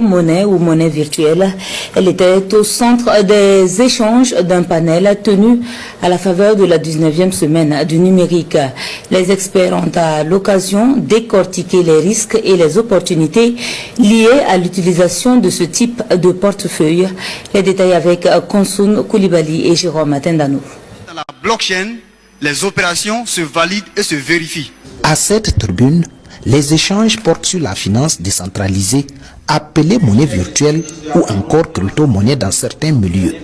monnaie ou monnaie virtuelle. Elle était au centre des échanges d'un panel tenu à la faveur de la 19e semaine du numérique. Les experts ont à l'occasion décortiqué les risques et les opportunités liées à l'utilisation de ce type de portefeuille. Les détails avec Konsoun Koulibaly et Jérôme Atendano. Dans la blockchain, les opérations se valident et se vérifient. À cette tribune, les échanges portent sur la finance décentralisée, appelée monnaie virtuelle ou encore crypto-monnaie dans certains milieux.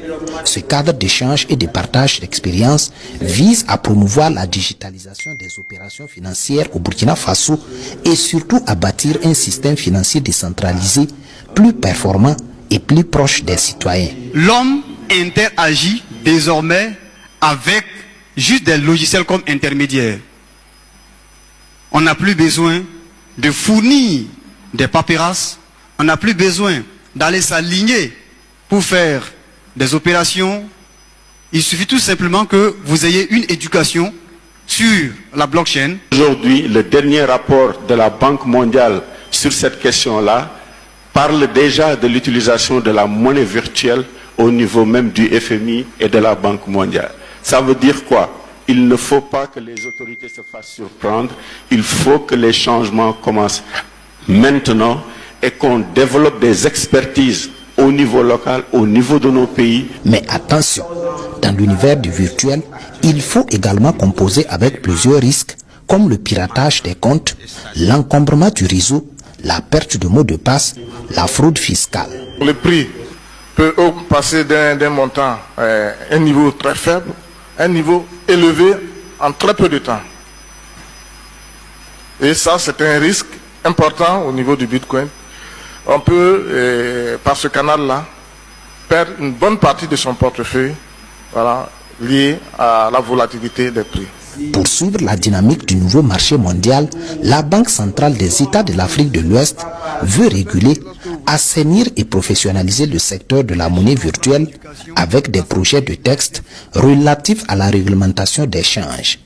Ce cadre d'échange et de partage d'expériences vise à promouvoir la digitalisation des opérations financières au Burkina Faso et surtout à bâtir un système financier décentralisé plus performant et plus proche des citoyens. L'homme interagit désormais avec juste des logiciels comme intermédiaires. On n'a plus besoin de fournir des paperasses, on n'a plus besoin d'aller s'aligner pour faire des opérations. Il suffit tout simplement que vous ayez une éducation sur la blockchain. Aujourd'hui, le dernier rapport de la Banque mondiale sur cette question-là parle déjà de l'utilisation de la monnaie virtuelle au niveau même du FMI et de la Banque mondiale. Ça veut dire quoi? Il ne faut pas que les autorités se fassent surprendre. Il faut que les changements commencent maintenant et qu'on développe des expertises au niveau local, au niveau de nos pays. Mais attention, dans l'univers du virtuel, il faut également composer avec plusieurs risques comme le piratage des comptes, l'encombrement du réseau, la perte de mots de passe, la fraude fiscale. Le prix peut passer d'un montant à un niveau très faible, un niveau élevé en très peu de temps. Et ça, c'est un risque important au niveau du Bitcoin. On peut, par ce canal-là, perdre une bonne partie de son portefeuille, voilà, lié à la volatilité des prix. Pour suivre la dynamique du nouveau marché mondial, la Banque centrale des États de l'Afrique de l'Ouest veut réguler, assainir et professionnaliser le secteur de la monnaie virtuelle avec des projets de texte relatifs à la réglementation des changes.